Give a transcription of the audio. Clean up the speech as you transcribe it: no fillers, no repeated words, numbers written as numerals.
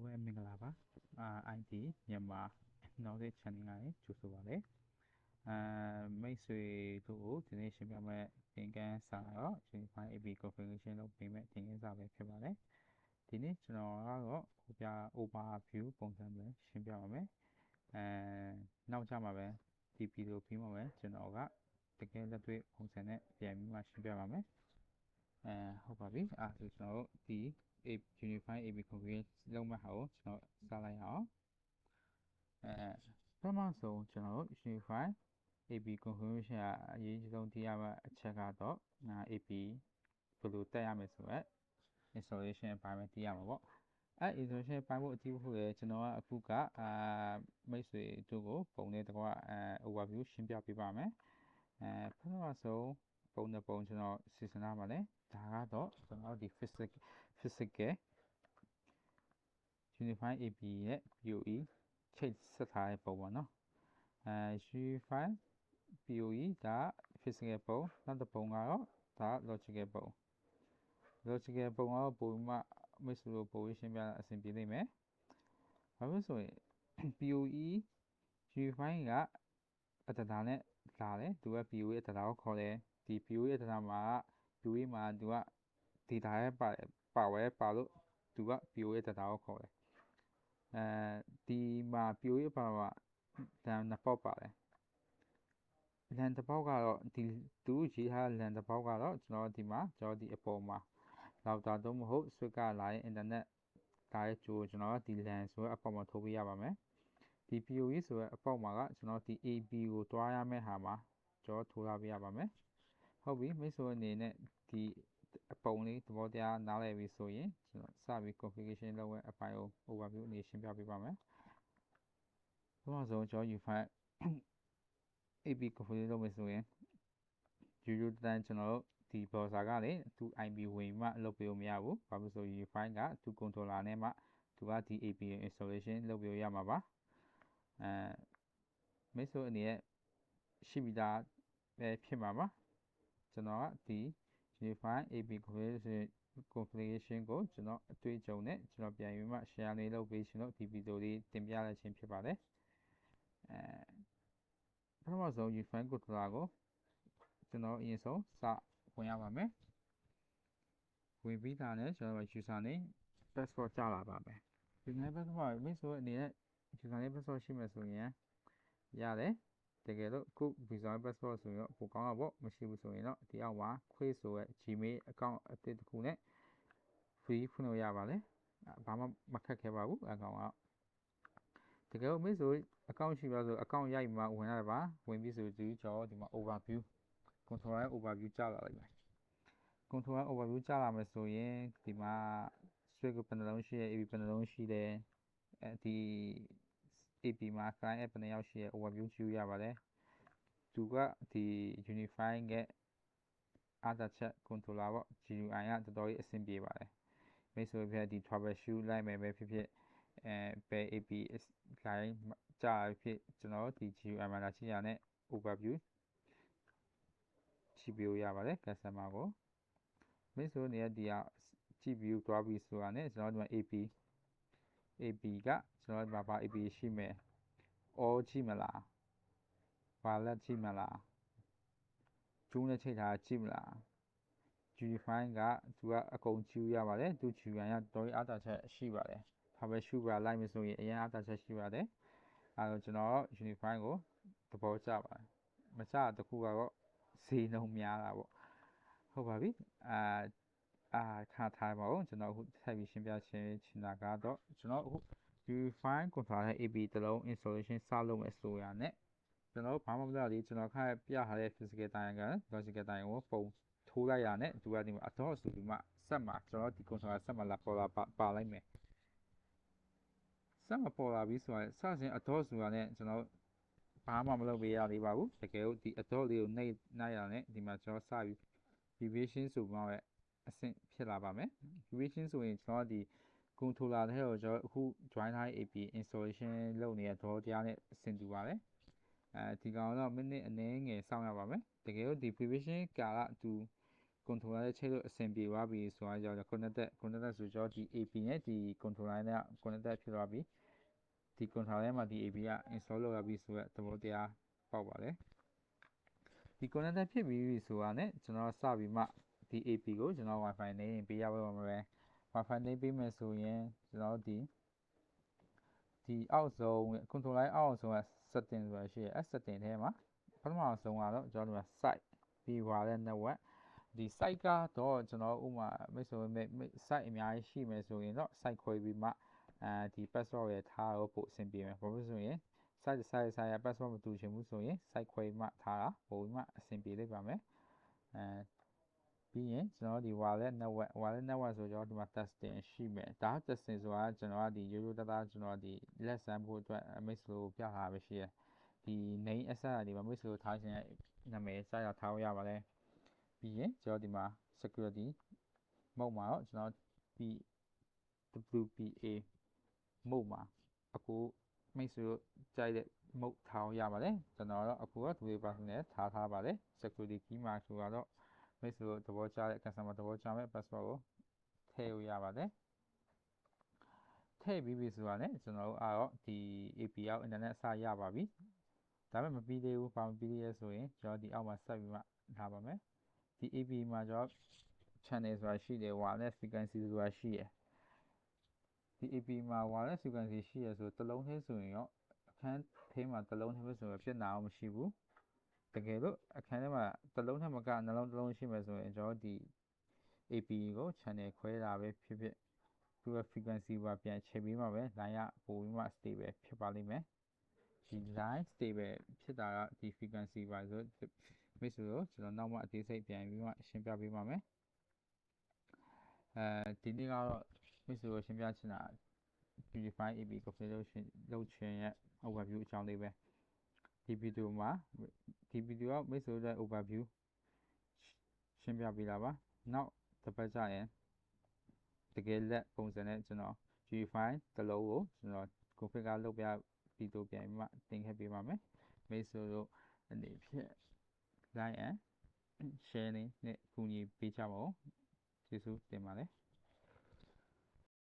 ဝဲမင်္ဂလာပါIT မြန်မာနောက်တဲ့ channel ကနေကြိုဆိုပါရစေမိတ်ဆွေတို့ကိုဒီနေ့ရှင်းပြမယ့်သင်ခန်းစာတော့ Unifi AP Configuration လုပ်ပေးမယ့်သင်ခန်းစာပဲဖြစ်ပါတယ်ဒီနေ့ကျွန်တော်ကတော့overview ပုံစံပဲရှင်းပြပါမယ်နောက်ကြမှာပဲဒီဗီဒီယိုပြီးမှပဲကျွန်တော်ကတကယ်လက်တွေ့ပုံစံနဲ့ပြန်ပြီးမှရှင်းပြပါမယ်ဟုတ်ပါပြီဆိုကျွန်တော်တို့ဒီ Unifi AP Configuration လုပ်မဲ့ဟာကိုကျွန်တော်စလိုက်အောင်ပထမဆုံးကျွန်တော်တို့ Unifi AP Configuration အရေးကြီးဆုံးသိရမယ့်အချက်ကတော့ AP ဘယ်လိုတက်ရမယ်ဆိုတော့ installation အပိုင်းပဲသိရမှာပေါ့installation ပိုင်းဖို့အကြည့်ဖို့လေကျွန်တော်ကအခုကမိတ်ဆွေတို့ကိုပုံနဲ့တကွာoverview ရှင်းပြပေးပါမယ်ပထမဆုံးပုံနဲ့ပုံကျွန်တော်စီစဉ်ထားပါမယ်ဒါကတော့ကျွန်တော်ဒီ physical Unifi AP ရဲ့ POE ချိတ်ဆက်ထားတဲ့ပုံပါနော်Unifi POE ဒါ physical ပုံနောက်တစ်ပုံကတော့ဒါ logical ပုံကတော့ပုံမှမိတ်ဆွေတို့ပုံရှင်းပြအဆင်ပြေနေမယ်ဘာလို့ဆိုရင် POE Unifi ကအတဒါနဲ့လာတယ်သူက POE အတဒါကိုခေါ်တယ်ဒီ POE အတဒါမှာ POE မှာသူက data ရဲ့ပါလို့သူက POE အတဒါကိုခေါ်တယ်ဒီမှာ POE ပါမှာLAN နှစ်ပေါက်ပါတယ်LAN တစ်ပေါက်ကတော့ဒီသူရေးထားတဲ့ LAN တစ်ပေါက်ကတော့ကျွန်တော်ဒီမှာကျွန်တော်ဒီအပေါ်မှာrouter တော့မဟုတ် switch ကလာရင် internet ဒါရဲ့ကြိုးကျွန်တော်ဒီ LAN ဆိုတဲ့အပေါက်မှာထိုးပေးရပါမယ်ဒီ POE ဆိုတဲ့အပေါက်မှာကကျွန်တော်ဒီ AB ကိုတွားရမယ့်ဟာမှာကျွန်တော်ထိုးထားပေးရပါမယ်ဟုတ်ပြီမိတ်ဆွေအနေနဲ့ဒီအပုံလေးသဘောတရားနားလည်ပြီဆိုရင်ကျွန်တော်စပြီး configuration လုပ်တဲ့အပိုင်းကို overview အနေရှင်းပြပေးပါမယ်ပထမဆုံးကျွန်တော် Unifi AP configuration လုပ်မယ်ဆိုရင်ရိုးရိုးတန်းကျွန်တော်တို့ဒီ browser ကလေသူ IP ဝင်မှလုပ်ပေးလို့မရဘူးဘာလို့ဆို Unifi ကသူ controller နဲ့မှသူကဒီ AP installation လုပ်ပေးရမှာပါမိတ်ဆွေအနေနဲ့ရှိပြီးသားပဲဖြစ်မှာပါကျွန်တော်ကဒီ Unifi AP configuration ကိုကျွန်တော်အတွေ့အကြုံနဲ့ကျွန်တော်ပြန်ပြီးမှ share လေးလုပ်ပေးရှင်လို့ဒီဗီဒီယိုလေးတင်ပြလိုက်ခြင်းဖြစ်ပါတယ်ပထမဆုံး Unifi controller ကိုကျွန်တော်အရင်ဆုံးစဝင်ရပါမယ်ဝင်ပြီးသားနဲ့ကျွန်တော် user name password ကြားလာပါမယ်ဒီနေ့ပထမမိတ်ဆွေအနေနဲ့ user name password ရှိမယ်ဆိုရင်ရတယ်တကယ်လို့အခု visual password ဆိုရင်ပိုကောင်းတာပေါ့မရှိဘူးဆိုရင်တော့ဒီအောက်မှာ quiz ဆိုတဲ့ Gmail account အသစ်တစ်ခုနဲ့ free ဖွင့်လို့ရပါတယ်ဘာမှမခက်ခဲပါဘူးအကောင့်ကတကယ်လို့မိတ်ဆွေ account ရှိပါဆို account ရိုက်မှဝင်ရတာပါဝင်ပြီးဆိုဒီကျွန်တော်ဒီမှာ overview controller overview ကြားလာလိုက်မယ် controller overview ကြားလာမယ်ဆိုရင်ဒီမှာ switch ဘယ်နှလုံးရှိတယ် AP ဘယ်နှလုံးရှိတယ်ဒီ AP မှာ client app ဘယ်နှယောက်ရှိတယ် overview ကြည့်ရပါတယ်သူကဒီ Unifi ရဲ့အားသာချက် controller ပေါ့ GUI ကတော်တော်ကြီးအဆင်ပြေပါတယ်မိတ်ဆွေပြဒီ troubleshoot လိုက်မယ်ပဲဖြစ်ဖြစ်ဘယ် AP client ကြားဖြစ်ကျွန်တော်ဒီ GUI မှာလာကြည့်ရတဲ့ overview ကြည့်ပြရပါတယ် customer ကိုမိတ်ဆွေနေရာဒီကကြည့်ပြီးသွားပြီးဆိုတာနဲ့ကျွန်တော်ဒီမှာ AP ကကျွန်တော်ဘာ AP ရှိမယ် all ကြည့်မလား wallet ကြည့်မလားကျူးနဲ့ချိန်ထားကြည့်မလား Unifi ကသူကအကုန်ကြည့်ရပါတယ်သူ GUI ကတော်တော်အားသာချက်ရှိပါတယ် troubleshoot ကလိုက်မယ်ဆိုရင်အရင်အားသာချက်ရှိပါတယ်ကျွန်တော် Unifi ကိုသဘောကျပါတယ်မကျတခုကတော့ဈေးနှုန်းများတာပေါ့ဟုတ်ပါပြီထားပါဦးကျွန်တော်အခုဆက်ပြီးရှင်းပြချင်တာကတော့ကျွန်တော်အခု Unifi controller AP တစ်လုံး installation စလုပ်မယ်ဆိုရနဲ့ကျွန်တော်ဘာမှမလုပ်ရသေးကျွန်တော်ခက်ပြထားတဲ့ physical diagram logical diagram ကိုပုံထိုးလိုက်ရနဲ့သူကဒီမှာ adopt ဆိုပြီးမှဆက်မှာကျွန်တော်ဒီ controller ဆက်မှာလာပေါ်လာပါလိုက်မယ်ဆက်မှာပေါ်လာပြီးဆိုရင်စစဉ် adopt ဆိုတာနဲ့ကျွန်တော်ဘာမှမလုပ်ပေးရသေးပါဘူးတကယ်လို့ဒီ adopt လေးကိုနှိပ်ရနဲ့ဒီမှာကျွန်တော်စပြီး vibration ဆိုမှပဲအဆင့်ဖြစ်လာပါမယ် vibration ဆိုရင်ကျွန်တော်ဒီ controller ထဲကိုကျွန်တော်အခု join ထားတဲ့ AP installation လုပ်နေတဲ့သဘောတရားနဲ့အဆင်တူပါတယ်ဒီကောင်တော့မိနစ်အနည်းငယ်စောင့်ရပါမယ်တကယ်လို့ဒီ vibration ကာလသူ controller နဲ့ချိန်လို့အဆင်ပြေသွားပြီဆိုတော့ကြောင့် connected ဆိုတော့ဒီ AP နဲ့ဒီ controller နဲ့ connected ဖြစ်သွားပြီဒီ controller ထဲမှာဒီ AP က install လုပ်ရပြီဆိုတော့သဘောတရားပေါက်ပါတယ်ဒီ connected ဖြစ်ပြီဆိုတာနဲ့ကျွန်တော်စပြီးမှဒီ AP ကိုကျွန်တော် Wi-Fi နဲ့ပေးရပါမယ် Wi-Fi နဲ့ပေးမယ်ဆိုရင်ကျွန်တော်ဒီအောက်ဆုံး controller အောက်ဆုံးက setting ဆိုတာရှိရယ် setting ထဲမှာပထမဆုံးကတော့ကျွန်တော်တို့ site ပြီးွားတဲ့ network ဒီ site ကတော့ကျွန်တော်ဥမာမိတ်ဆွေ site အများကြီးရှိမယ်ဆိုရင်တော့ site ခွဲပြီးမှဒီ password ရထားတော့ပို့အဆင်ပြေမယ်ဘာလို့ဆိုရင် site password မတူချင်ဘူးဆိုရင် site ခွဲမှထားတာပို့ပြီးမှအဆင်ပြေလိမ့်ပါမယ်ပြီးရင်ကျွန်တော်ဒီ wireless network ဆိုတော့ဒီမှာ testing ရှိမယ်ဒါ testing ဆိုတာကျွန်တော်ဒီရိုးရိုးသားသားကျွန်တော်ဒီ lesson ဖို့အတွက်မိတ်ဆွေကိုပြထားပဲရှိရဒီ name access ဒီမှာမိတ်ဆွေကိုထားခြင်းနာမည်စရထားလို့ရပါတယ်ပြီးရင်ကျွန်တော်ဒီမှာ security mode မှာတော့ကျွန်တော်ဒီ WPA mode မှာအခုမိတ်ဆွေတို့ကြိုက်တဲ့ mode ထားလို့ရပါတယ်ကျွန်တော်တော့အခုက 2% နဲ့ထားပါတယ် security key မှာဆိုတော့မိတ်ဆွေတို့သဘောကျတဲ့ customer သဘောကျမဲ့ password ကိုထည့်လို့ရပါတယ်ထည့်ပြီးပြီဆိုတာနဲ့ကျွန်တော်တို့ကတော့ဒီ AP ရောက် internet အစရပါပြီဒါပေမဲ့မပြီးသေးဘူးဘာမပြီးသေးလဲဆိုရင်ကျွန်တော်ဒီအောက်မှာဆက်ပြီးမှထားပါမယ်ဒီ AP မှာကျွန်တော် channel ဆိုတာရှိတယ် wireless frequency ဆိုတာရှိတယ်ဒီ AP မှာ wireless frequency ရှိရဆိုတစ်လုံးသေးဆိုရင်ရောအခန်းထဲမှာတစ်လုံးသေးပဲဆိုရင်ပြဿနာမရှိဘူးတကယ်လို့အခန်းထဲမှာတစ်လုံးထဲမှာကနှလုံးတစ်လုံးရှိမယ်ဆိုရင်ကျွန်တော်ဒီ AP ကို channel ခွဲတာပဲဖြစ်ဖြစ်သူက frequency ပါပြန်ချိန်ပြီးမှပဲ line ကပိုပြီးမှ stable ဖြစ်ပါလိမ့်မယ်ဒီ line stable ဖြစ်တာကဒီ frequency ပါဆိုမိတ်ဆွေတို့ကျွန်တော်နောက်မှအသေးစိတ်ပြန်ပြီးမှရှင်းပြပေးပါမယ်ဒီနေ့ကတော့မိတ်ဆွေတို့ရှင်းပြချင်တာ Unifi AP Configuration လုပ်ခြင်းရဲ့ overview အကြောင်းလေးပဲဒီဗီဒီယိုကမိတ်ဆွေတို့ overview ရှင်းပြပေးတာပါနောက်တစ်ပတ်ကျရင်တကယ်လက်ပုံစံနဲ့ကျွန်တော် Unifi တစ်လုံးကိုကျွန်တော် configure လုပ်ပြဗီဒီယိုပြန်ပြီးမှတင်ခဲ့ပေးပါမယ်မိတ်ဆွေတို့အနေဖြင့် like and share နဲ့ကူညီပေးကြပါဦးကျေးဇူးတင်ပါတယ်